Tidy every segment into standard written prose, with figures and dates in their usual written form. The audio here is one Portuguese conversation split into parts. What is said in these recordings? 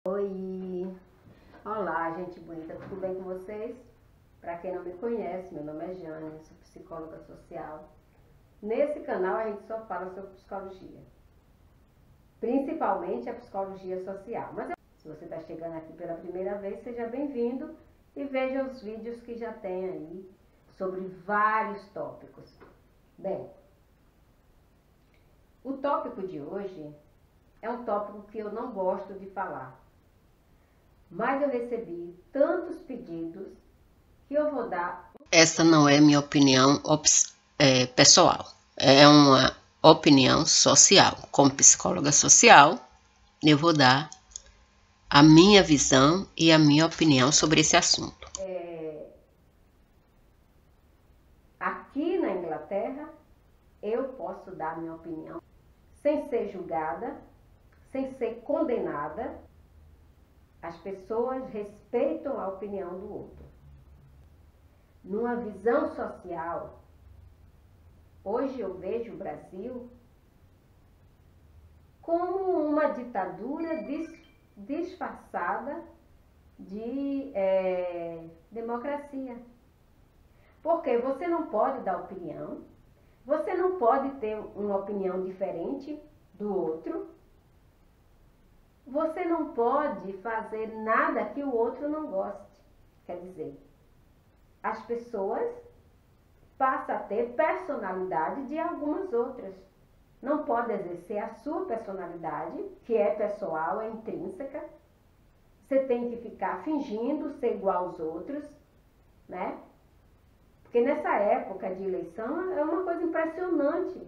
Oi! Olá, gente bonita, tudo bem com vocês? Para quem não me conhece, meu nome é Jane, sou psicóloga social. Nesse canal a gente só fala sobre psicologia, principalmente a psicologia social. Mas se você está chegando aqui pela primeira vez, seja bem-vindo e veja os vídeos que já tem aí sobre vários tópicos. Bem, o tópico de hoje é um tópico que eu não gosto de falar. Mas eu recebi tantos pedidos que eu vou dar. Essa não é minha opinião pessoal, é uma opinião social. Como psicóloga social, eu vou dar a minha visão e a minha opinião sobre esse assunto. Aqui na Inglaterra, eu posso dar minha opinião sem ser julgada, sem ser condenada. As pessoas respeitam a opinião do outro. Numa visão social, hoje eu vejo o Brasil como uma ditadura disfarçada de democracia. Porque você não pode dar opinião, você não pode ter uma opinião diferente do outro, você não pode fazer nada que o outro não goste. Quer dizer, as pessoas passam a ter personalidade de algumas outras. Não pode exercer a sua personalidade, que é pessoal, é intrínseca. Você tem que ficar fingindo ser igual aos outros, né? Porque nessa época de eleição é uma coisa impressionante.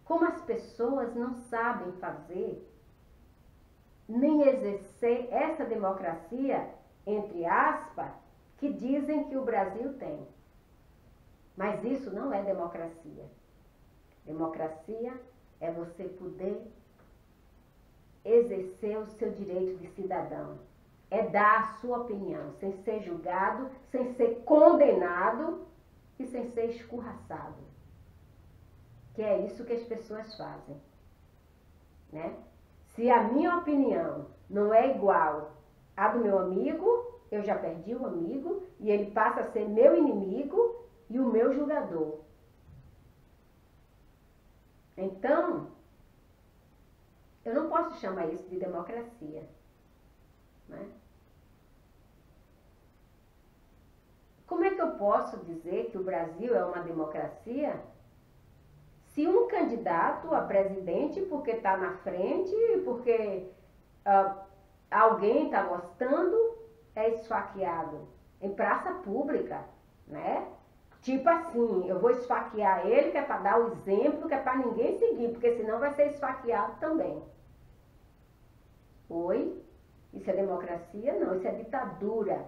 Como as pessoas não sabem fazer, nem exercer essa democracia, entre aspas, que dizem que o Brasil tem. Mas isso não é democracia. Democracia é você poder exercer o seu direito de cidadão. É dar a sua opinião, sem ser julgado, sem ser condenado e sem ser escorraçado. Que é isso que as pessoas fazem, né? Se a minha opinião não é igual à do meu amigo, eu já perdi o amigo e ele passa a ser meu inimigo e o meu julgador. Então, eu não posso chamar isso de democracia, né? Como é que eu posso dizer que o Brasil é uma democracia se um candidato a presidente, porque está na frente, porque alguém está gostando, é esfaqueado em praça pública, né? Tipo assim, eu vou esfaquear ele, que é para dar o exemplo, que é para ninguém seguir, porque senão vai ser esfaqueado também. Oi? Isso é democracia? Não, isso é ditadura.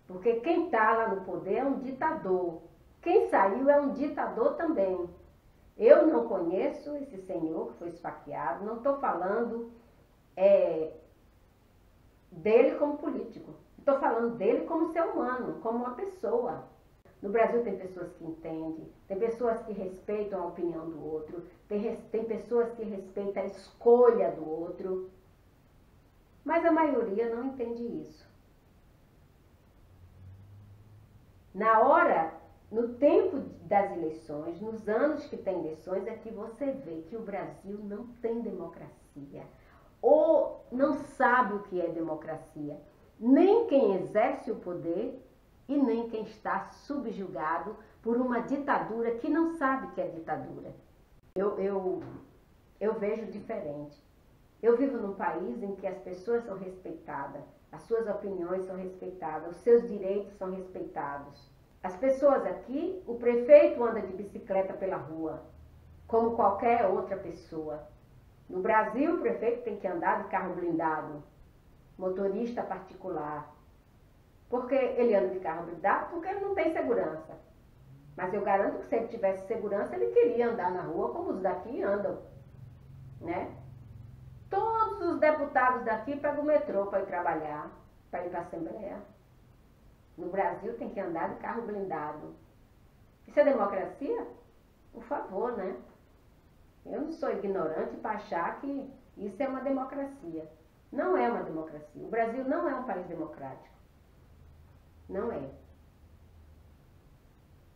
Porque quem está lá no poder é um ditador. Quem saiu é um ditador também. Eu não conheço esse senhor que foi esfaqueado, não estou falando dele como político. Estou falando dele como ser humano, como uma pessoa. No Brasil tem pessoas que entendem, tem pessoas que respeitam a opinião do outro, tem pessoas que respeitam a escolha do outro, mas a maioria não entende isso. Na hora, no tempo das eleições, nos anos que tem eleições, é que você vê que o Brasil não tem democracia, ou não sabe o que é democracia, nem quem exerce o poder e nem quem está subjugado por uma ditadura que não sabe o que é ditadura. Eu vejo diferente. Eu vivo num país em que as pessoas são respeitadas, as suas opiniões são respeitadas, os seus direitos são respeitados. As pessoas aqui, o prefeito anda de bicicleta pela rua, como qualquer outra pessoa. No Brasil, o prefeito tem que andar de carro blindado, motorista particular. Porque ele anda de carro blindado porque ele não tem segurança. Mas eu garanto que se ele tivesse segurança, ele queria andar na rua como os daqui andam, né? Todos os deputados daqui pegam o metrô para ir trabalhar, para ir para a Assembleia. No Brasil tem que andar de carro blindado. Isso é democracia? Por favor, né? Eu não sou ignorante para achar que isso é uma democracia. Não é uma democracia. O Brasil não é um país democrático. Não é.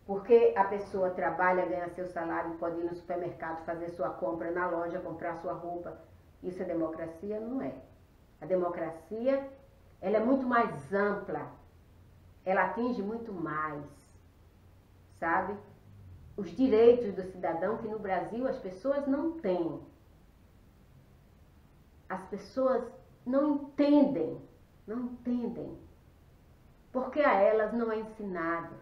Porque a pessoa trabalha, ganha seu salário, pode ir no supermercado, fazer sua compra na loja, comprar sua roupa. Isso é democracia? Não é. A democracia, ela é muito mais ampla. Ela atinge muito mais, sabe? Os direitos do cidadão que no Brasil as pessoas não têm. As pessoas não entendem, porque a elas não é ensinado.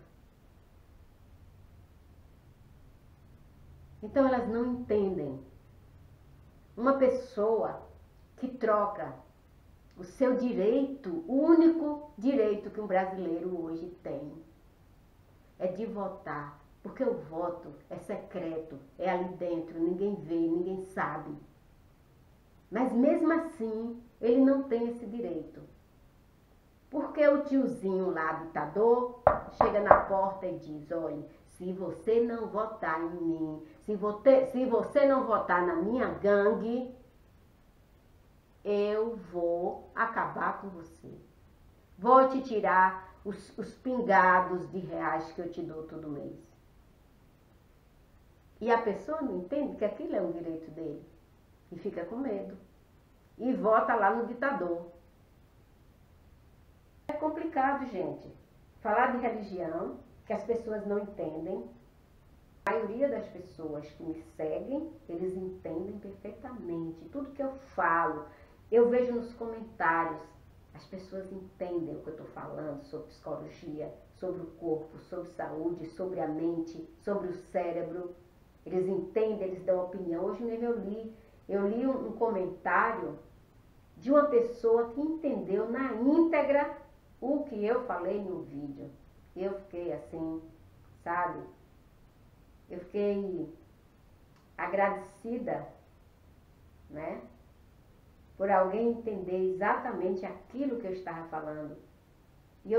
Então elas não entendem. Uma pessoa que troca o seu direito, o único direito que um brasileiro hoje tem, é de votar, porque o voto é secreto, é ali dentro, ninguém vê, ninguém sabe. Mas mesmo assim, ele não tem esse direito. Porque o tiozinho lá, ditador, chega na porta e diz, olha, se você não votar em mim, se você não votar na minha gangue, eu vou acabar com você. Vou te tirar os pingados de reais que eu te dou todo mês. E a pessoa não entende que aquilo é um direito dele. E fica com medo. E vota lá no ditador. É complicado, gente. Falar de religião, que as pessoas não entendem. A maioria das pessoas que me seguem, eles entendem perfeitamente. Tudo que eu falo, eu vejo nos comentários. As pessoas entendem o que eu estou falando sobre psicologia, sobre o corpo, sobre saúde, sobre a mente, sobre o cérebro. Eles entendem, eles dão opinião. Hoje mesmo eu li um comentário de uma pessoa que entendeu na íntegra o que eu falei no vídeo. Eu fiquei assim, sabe? Eu fiquei agradecida, né? Por alguém entender exatamente aquilo que eu estava falando. E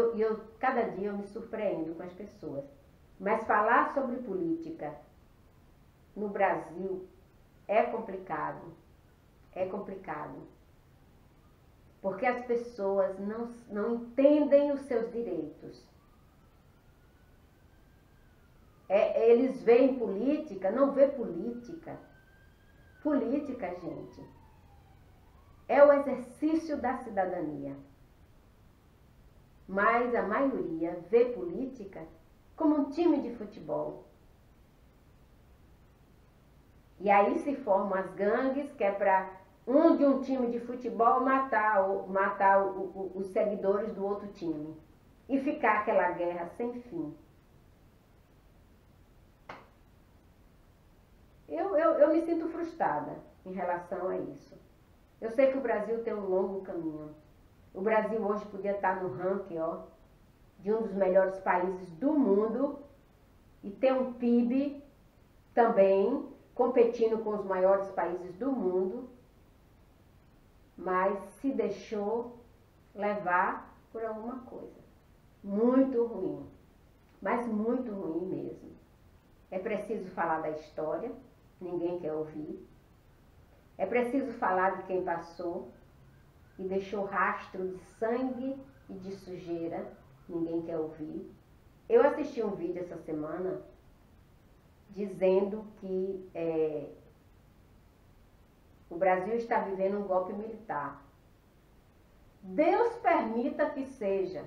cada dia eu me surpreendo com as pessoas. Mas falar sobre política no Brasil é complicado. É complicado. Porque as pessoas não entendem os seus direitos. Eles veem política, não vê política. Política, gente, é o exercício da cidadania. Mas a maioria vê política como um time de futebol. E aí se formam as gangues, que é para de um time de futebol matar os seguidores do outro time. E ficar aquela guerra sem fim. Eu me sinto frustrada em relação a isso. Eu sei que o Brasil tem um longo caminho. O Brasil hoje podia estar no ranking, de um dos melhores países do mundo e ter um PIB também competindo com os maiores países do mundo, mas se deixou levar por alguma coisa. Muito ruim, mas muito ruim mesmo. É preciso falar da história, ninguém quer ouvir. É preciso falar de quem passou e deixou rastro de sangue e de sujeira, ninguém quer ouvir. Eu assisti um vídeo essa semana dizendo que o Brasil está vivendo um golpe militar. Deus permita que seja.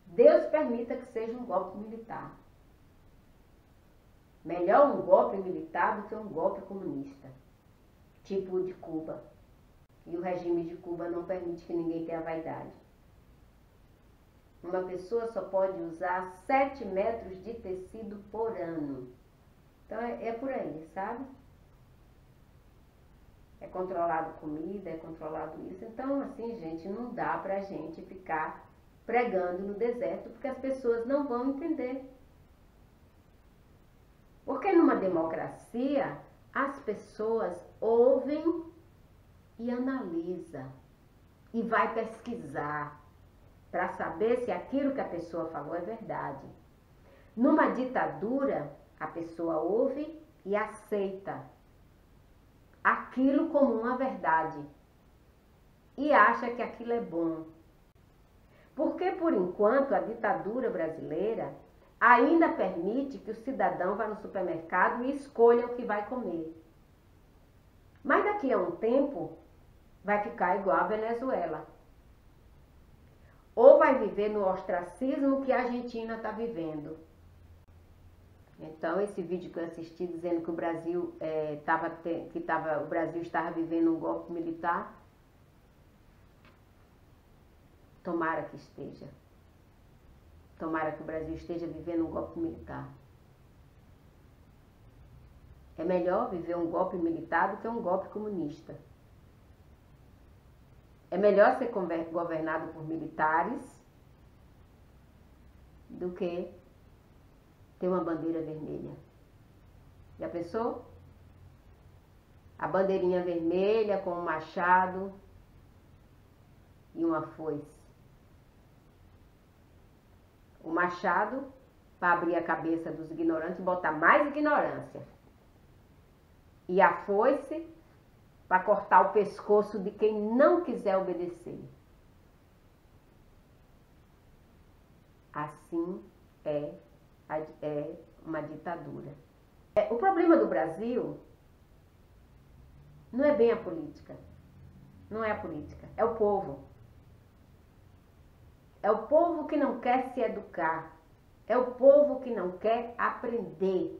Deus permita que seja um golpe militar. Melhor um golpe militar do que um golpe comunista, tipo o de Cuba. E o regime de Cuba não permite que ninguém tenha vaidade. Uma pessoa só pode usar 7 metros de tecido por ano. Então é por aí, sabe? É controlado comida, é controlado isso. Então, assim, gente, não dá pra gente ficar pregando no deserto, porque as pessoas não vão entender. Porque numa democracia, as pessoas ouvem e analisam. E vai pesquisar para saber se aquilo que a pessoa falou é verdade. Numa ditadura, a pessoa ouve e aceita. aquilo como uma verdade e acha que aquilo é bom. Porque, por enquanto, a ditadura brasileira ainda permite que o cidadão vá no supermercado e escolha o que vai comer. Mas daqui a um tempo vai ficar igual a Venezuela. Ou vai viver no ostracismo que a Argentina está vivendo. Então, esse vídeo que eu assisti dizendo que o Brasil o Brasil estava vivendo um golpe militar, tomara que esteja. Tomara que o Brasil esteja vivendo um golpe militar. É melhor viver um golpe militar do que um golpe comunista. É melhor ser governado por militares do que ter uma bandeira vermelha. Já pensou? A bandeirinha vermelha com um machado e uma foice. O machado para abrir a cabeça dos ignorantes e botar mais ignorância. E a foice para cortar o pescoço de quem não quiser obedecer. Assim é uma ditadura. O problema do Brasil não é bem a política. Não é a política, é o povo. É o povo que não quer se educar. É o povo que não quer aprender.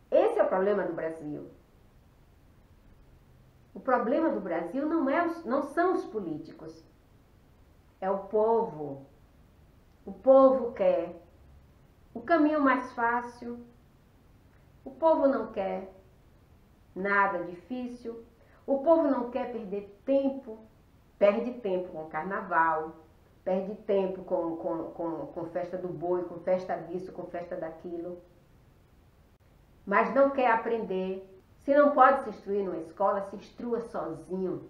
Esse é o problema do Brasil. O problema do Brasil não são os políticos. É o povo. O povo quer o caminho mais fácil. O povo não quer nada difícil. O povo não quer perder tempo. Perde tempo com carnaval. Perde tempo com festa do boi, com festa disso, com festa daquilo. Mas não quer aprender. Se não pode se instruir numa escola, se instrua sozinho.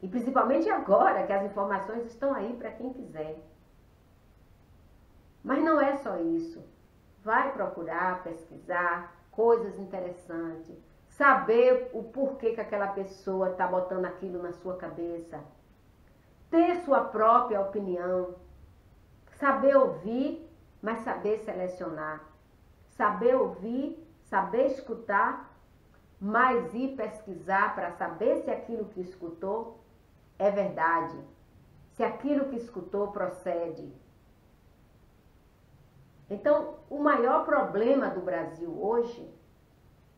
E principalmente agora, que as informações estão aí para quem quiser. Mas não é só isso. Vai procurar, pesquisar coisas interessantes. Saber o porquê que aquela pessoa está botando aquilo na sua cabeça. Ter sua própria opinião. Saber ouvir, mas saber selecionar. Saber ouvir, saber escutar, mas ir pesquisar para saber se aquilo que escutou é verdade. Se aquilo que escutou procede. Então, o maior problema do Brasil hoje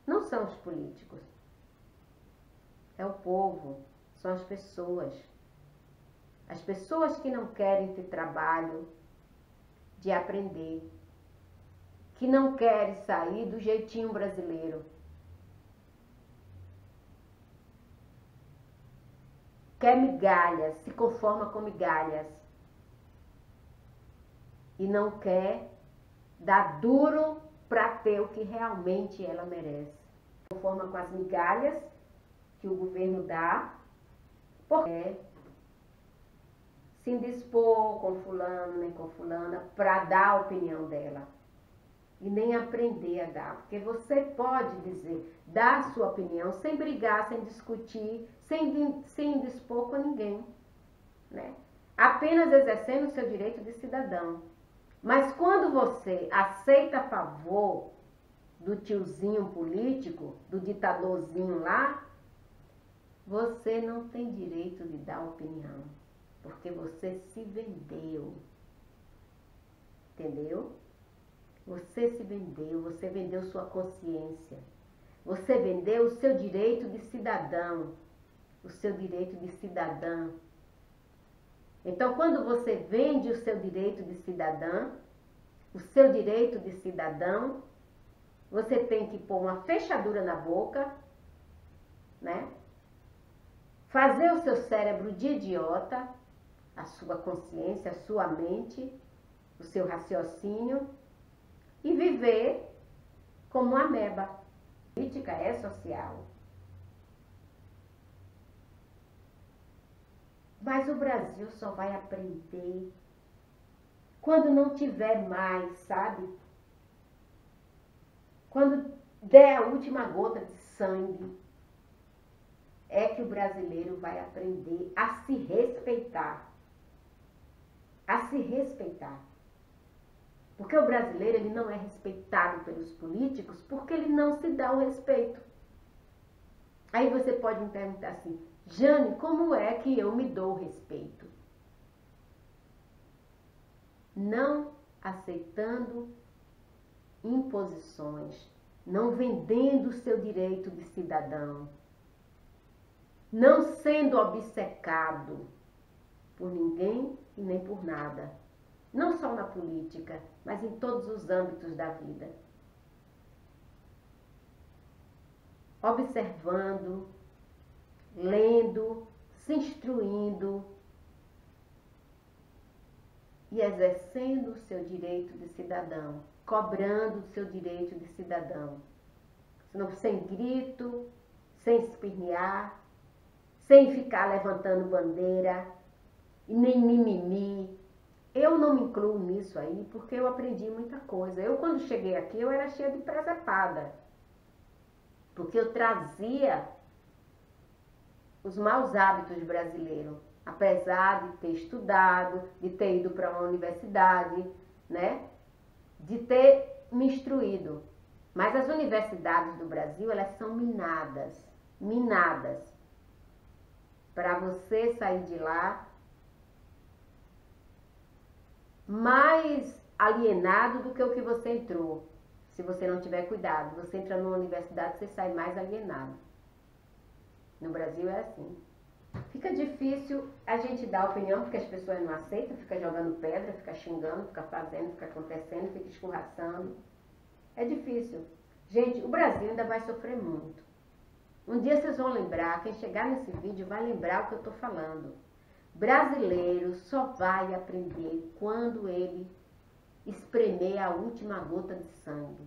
não são os políticos. É o povo, são as pessoas. As pessoas que não querem ter trabalho de aprender, que não querem sair do jeitinho brasileiro. Quer migalhas, se conforma com migalhas. E não quer dar duro para ter o que realmente ela merece. Se conforma com as migalhas que o governo dá, porque se indispor com fulano nem com fulana para dar a opinião dela. E nem aprender a dar. Porque você pode dizer, dar a sua opinião sem brigar, sem discutir, sem indispor com ninguém. Né? Apenas exercendo o seu direito de cidadão. Mas quando você aceita a favor do tiozinho político, do ditadorzinho lá, você não tem direito de dar opinião. Porque você se vendeu. Entendeu? Você se vendeu, você vendeu sua consciência. Você vendeu o seu direito de cidadão, o seu direito de cidadã. Então, quando você vende o seu direito de cidadã, o seu direito de cidadão, você tem que pôr uma fechadura na boca, né? Fazer o seu cérebro de idiota, a sua consciência, a sua mente, o seu raciocínio, e viver como uma ameba. A política é social. Mas o Brasil só vai aprender quando não tiver mais, sabe? Quando der a última gota de sangue. é que o brasileiro vai aprender a se respeitar. A se respeitar. Porque o brasileiro ele não é respeitado pelos políticos porque ele não se dá o respeito. Aí você pode me perguntar assim, Jane, como é que eu me dou o respeito? Não aceitando imposições, não vendendo o seu direito de cidadão, não sendo obcecado por ninguém e nem por nada, não só na política, mas em todos os âmbitos da vida. Observando, lendo, se instruindo e exercendo o seu direito de cidadão, cobrando o seu direito de cidadão, sem grito, sem espernear, sem ficar levantando bandeira e nem mimimi. Eu não me incluo nisso aí porque eu aprendi muita coisa. Eu, quando cheguei aqui, eu era cheia de presepada, porque eu trazia os maus hábitos brasileiros, apesar de ter estudado, de ter ido para uma universidade, né? De ter me instruído. Mas as universidades do Brasil, elas são minadas, minadas. Para você sair de lá mais alienado do que o que você entrou. Se você não tiver cuidado, você entra numa universidade, você sai mais alienado. No Brasil é assim. Fica difícil a gente dar opinião porque as pessoas não aceitam, fica jogando pedra, fica xingando, fica fazendo, fica acontecendo, fica escorraçando. É difícil. Gente, o Brasil ainda vai sofrer muito. Um dia vocês vão lembrar, quem chegar nesse vídeo vai lembrar o que eu estou falando. Brasileiro só vai aprender quando ele espremer a última gota de sangue.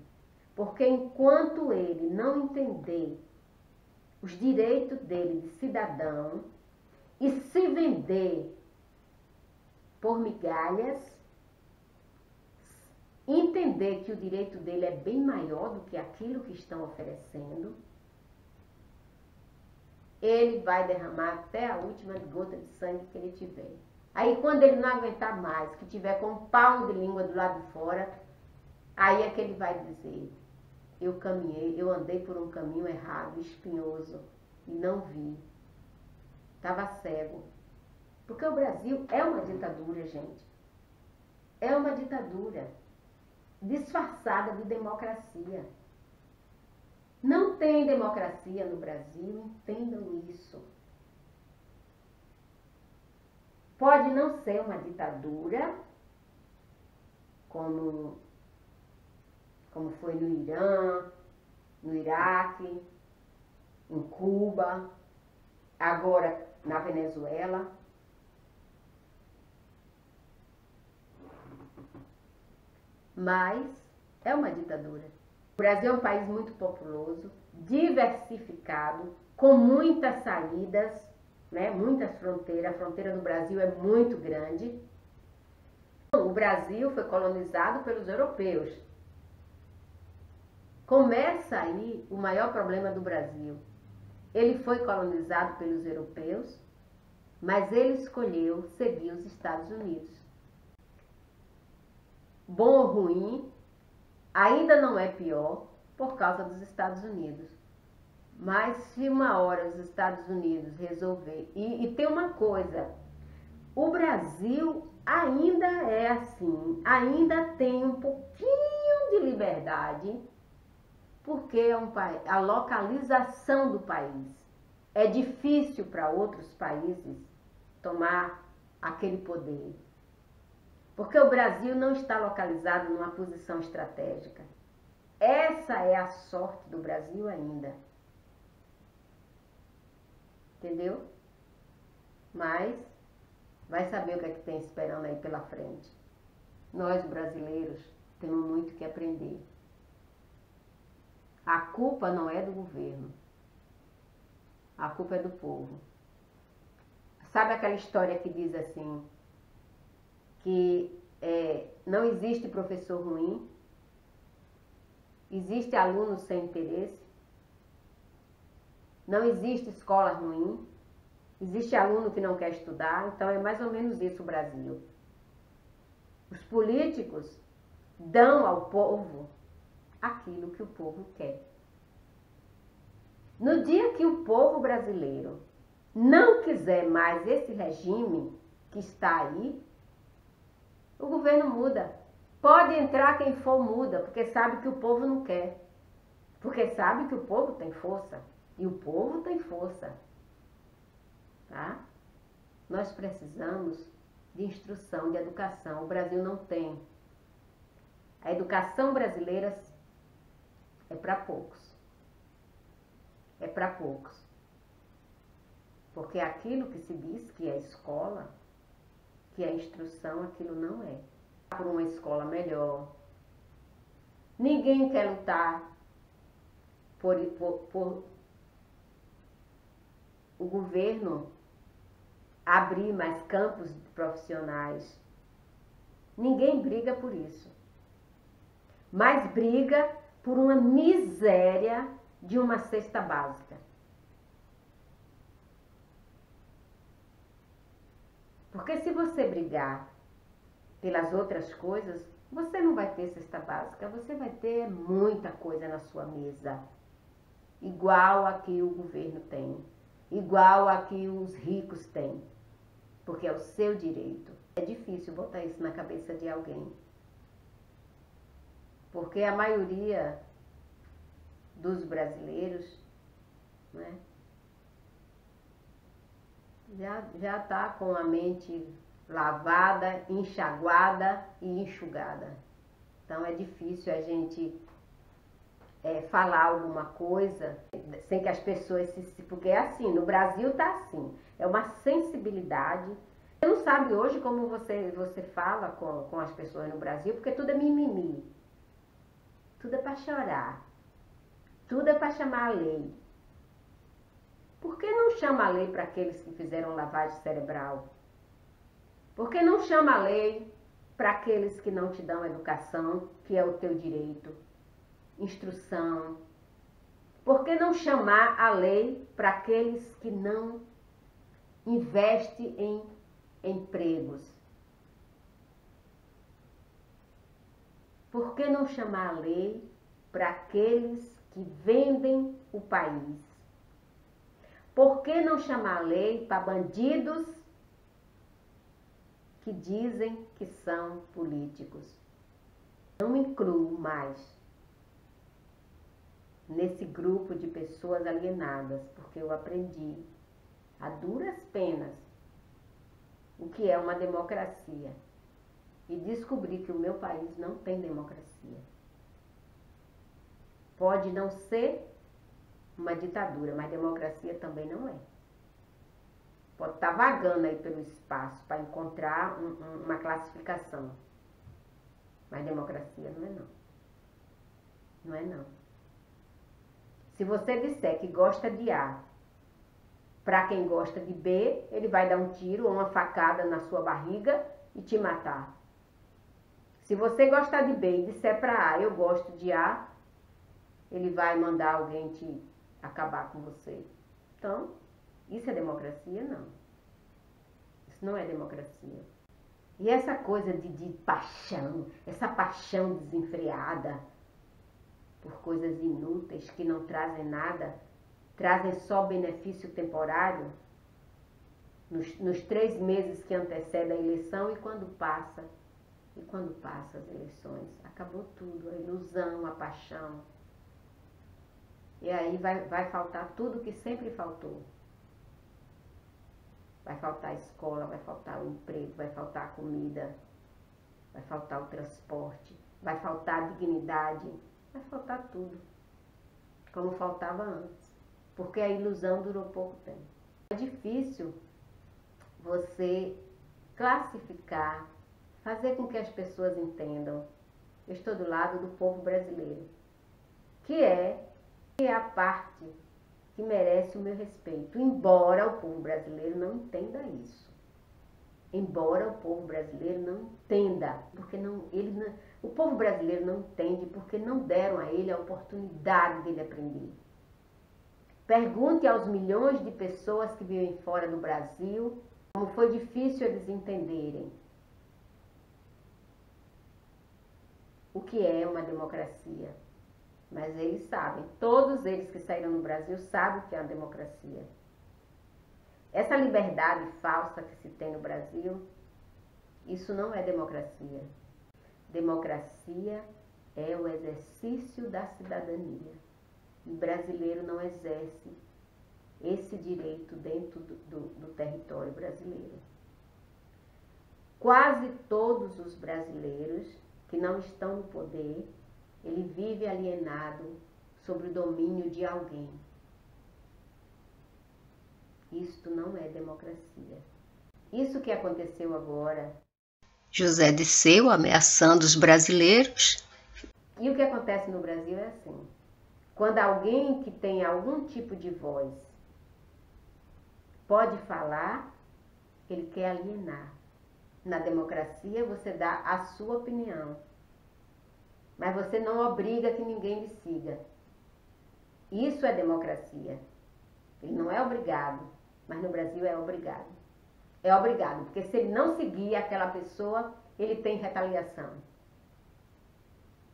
Porque enquanto ele não entender os direitos dele de cidadão e se vender por migalhas, entender que o direito dele é bem maior do que aquilo que estão oferecendo, ele vai derramar até a última gota de sangue que ele tiver. Aí quando ele não aguentar mais, que tiver com um pau de língua do lado de fora, aí é que ele vai dizer, eu andei por um caminho errado, espinhoso, e não vi. Estava cego. Porque o Brasil é uma ditadura, gente. É uma ditadura disfarçada de democracia. Não tem democracia no Brasil, entendam isso. Pode não ser uma ditadura, como foi no Irã, no Iraque, em Cuba, agora na Venezuela. Mas é uma ditadura. O Brasil é um país muito populoso, diversificado, com muitas saídas, né? Muitas fronteiras. A fronteira do Brasil é muito grande. O Brasil foi colonizado pelos europeus. Começa aí o maior problema do Brasil. Ele foi colonizado pelos europeus, mas ele escolheu seguir os Estados Unidos. Bom ou ruim, ainda não é pior por causa dos Estados Unidos. Mas se uma hora os Estados Unidos resolver... E tem uma coisa, o Brasil ainda é assim, ainda tem um pouquinho de liberdade, porque é a localização do país. É difícil para outros países tomar aquele poder. Porque o Brasil não está localizado numa posição estratégica. Essa é a sorte do Brasil ainda. Entendeu? Mas vai saber o que é que tem esperando aí pela frente. Nós, brasileiros, temos muito que aprender. A culpa não é do governo. A culpa é do povo. Sabe aquela história que diz assim, que não existe professor ruim, existe aluno sem interesse? Não existe escola ruim, existe aluno que não quer estudar, então é mais ou menos isso o Brasil. Os políticos dão ao povo aquilo que o povo quer. No dia que o povo brasileiro não quiser mais esse regime que está aí, o governo muda. Pode entrar quem for, muda, porque sabe que o povo não quer. Porque sabe que o povo tem força. E o povo tem força. Tá? Nós precisamos de instrução, de educação. O Brasil não tem. A educação brasileira é para poucos. É para poucos. Porque aquilo que se diz que é escola, que é instrução, aquilo não é. Por uma escola melhor. Ninguém quer lutar por o governo abrir mais campos profissionais. Ninguém briga por isso. Mas briga por uma miséria de uma cesta básica. Porque se você brigar pelas outras coisas, você não vai ter cesta básica, você vai ter muita coisa na sua mesa. Igual a que o governo tem, igual a que os ricos têm. Porque é o seu direito. É difícil botar isso na cabeça de alguém. Porque a maioria dos brasileiros, né, já está com a mente lavada, enxaguada e enxugada. Então é difícil a gente falar alguma coisa sem que as pessoas porque é assim, no Brasil tá assim, é uma sensibilidade. Você não sabe hoje como você fala com as pessoas no Brasil, porque tudo é mimimi, tudo é para chorar, tudo é para chamar a lei. Por que não chama a lei para aqueles que fizeram lavagem cerebral? Por que não chama a lei para aqueles que não te dão educação, que é o teu direito? Instrução. Por que não chamar a lei para aqueles que não investem em empregos? Por que não chamar a lei para aqueles que vendem o país? Por que não chamar a lei para bandidos que dizem que são políticos? Não me incluo mais nesse grupo de pessoas alienadas, porque eu aprendi a duras penas o que é uma democracia e descobri que o meu país não tem democracia. Pode não ser uma ditadura, mas democracia também não é. Pode estar vagando aí pelo espaço para encontrar uma classificação, mas democracia não é não. Não é não. Se você disser que gosta de A, para quem gosta de B, ele vai dar um tiro ou uma facada na sua barriga e te matar. Se você gostar de B e disser para A, eu gosto de A, ele vai mandar alguém te acabar com você. Então, isso é democracia? Não. Isso não é democracia. E essa coisa de paixão, essa paixão desenfreada por coisas inúteis que não trazem nada, trazem só benefício temporário nos 3 meses que antecedem a eleição e quando passa as eleições, acabou tudo, a ilusão, a paixão. E aí vai faltar tudo que sempre faltou. Vai faltar a escola, vai faltar o emprego, vai faltar a comida, vai faltar o transporte, vai faltar a dignidade, vai faltar tudo, como faltava antes, porque a ilusão durou pouco tempo. É difícil você classificar, fazer com que as pessoas entendam. Eu estou do lado do povo brasileiro, que é a parte que merece o meu respeito, embora o povo brasileiro não entenda isso. Embora o povo brasileiro não entenda, porque o povo brasileiro não entende porque não deram a ele a oportunidade dele aprender. Pergunte aos milhões de pessoas que vivem fora do Brasil como foi difícil eles entenderem o que é uma democracia. Mas eles sabem, todos eles que saíram do Brasil sabem o que é uma democracia. Essa liberdade falsa que se tem no Brasil, isso não é democracia. Democracia é o exercício da cidadania. O brasileiro não exerce esse direito dentro do território brasileiro. Quase todos os brasileiros que não estão no poder, ele vive alienado sobre o domínio de alguém. Isto não é democracia. Isso que aconteceu agora. José Disseu ameaçando os brasileiros. E o que acontece no Brasil é assim. Quando alguém que tem algum tipo de voz pode falar, ele quer alienar. Na democracia você dá a sua opinião, mas você não obriga que ninguém lhe siga. Isso é democracia. Ele não é obrigado, mas no Brasil é obrigado. É obrigado, porque se ele não seguir aquela pessoa, ele tem retaliação.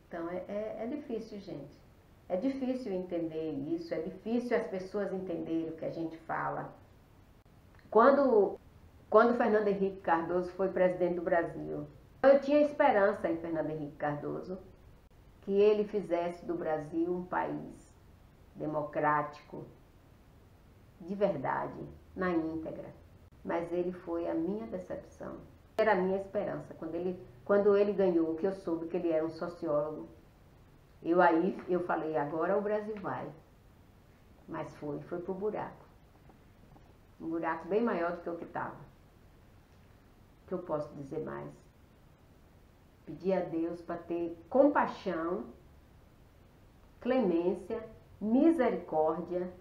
Então é difícil, gente. É difícil entender isso, é difícil as pessoas entenderem o que a gente fala. Quando Fernando Henrique Cardoso foi presidente do Brasil, eu tinha esperança em Fernando Henrique Cardoso que ele fizesse do Brasil um país democrático, de verdade, na íntegra. Mas ele foi a minha decepção. Era a minha esperança. Quando ele ganhou, que eu soube que ele era um sociólogo, eu falei, agora o Brasil vai. Mas foi pro buraco. Um buraco bem maior do que o que estava. O que eu posso dizer mais? Pedir a Deus para ter compaixão, clemência, misericórdia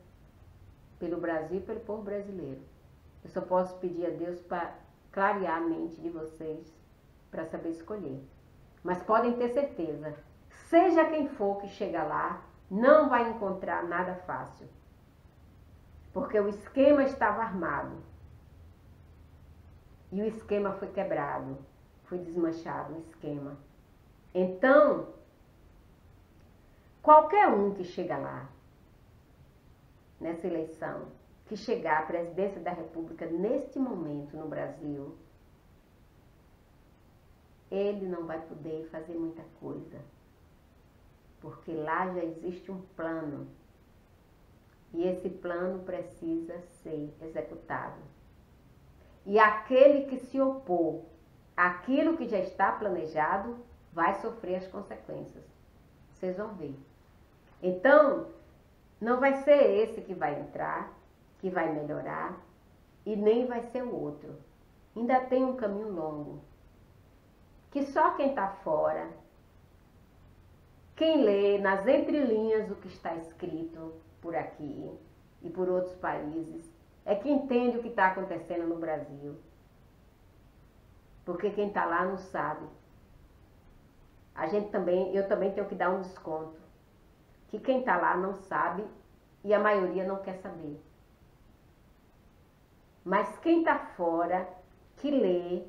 pelo Brasil e pelo povo brasileiro. Eu só posso pedir a Deus para clarear a mente de vocês para saber escolher. Mas podem ter certeza, seja quem for que chega lá, não vai encontrar nada fácil. Porque o esquema estava armado. E o esquema foi quebrado. Foi desmanchado o esquema. Então, qualquer um que chega lá, nessa eleição, que chegar à presidência da República neste momento no Brasil, ele não vai poder fazer muita coisa. Porque lá já existe um plano. E esse plano precisa ser executado. E aquele que se opor àquilo que já está planejado, vai sofrer as consequências. Vocês vão ver. Então, não vai ser esse que vai entrar, que vai melhorar, e nem vai ser o outro. Ainda tem um caminho longo. Que só quem está fora, quem lê nas entrelinhas o que está escrito por aqui e por outros países, é que entende o que está acontecendo no Brasil. Porque quem está lá não sabe. Eu também tenho que dar um desconto. Que quem está lá não sabe e a maioria não quer saber. Mas quem está fora, que lê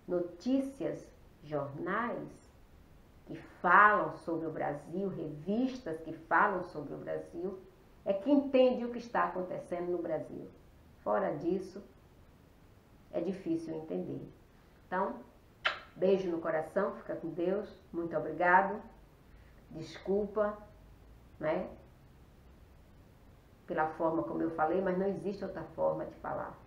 notícias, jornais que falam sobre o Brasil, revistas que falam sobre o Brasil, é que entende o que está acontecendo no Brasil. Fora disso, é difícil entender. Então, beijo no coração, fica com Deus, muito obrigado, desculpa, né, pela forma como eu falei, mas não existe outra forma de falar.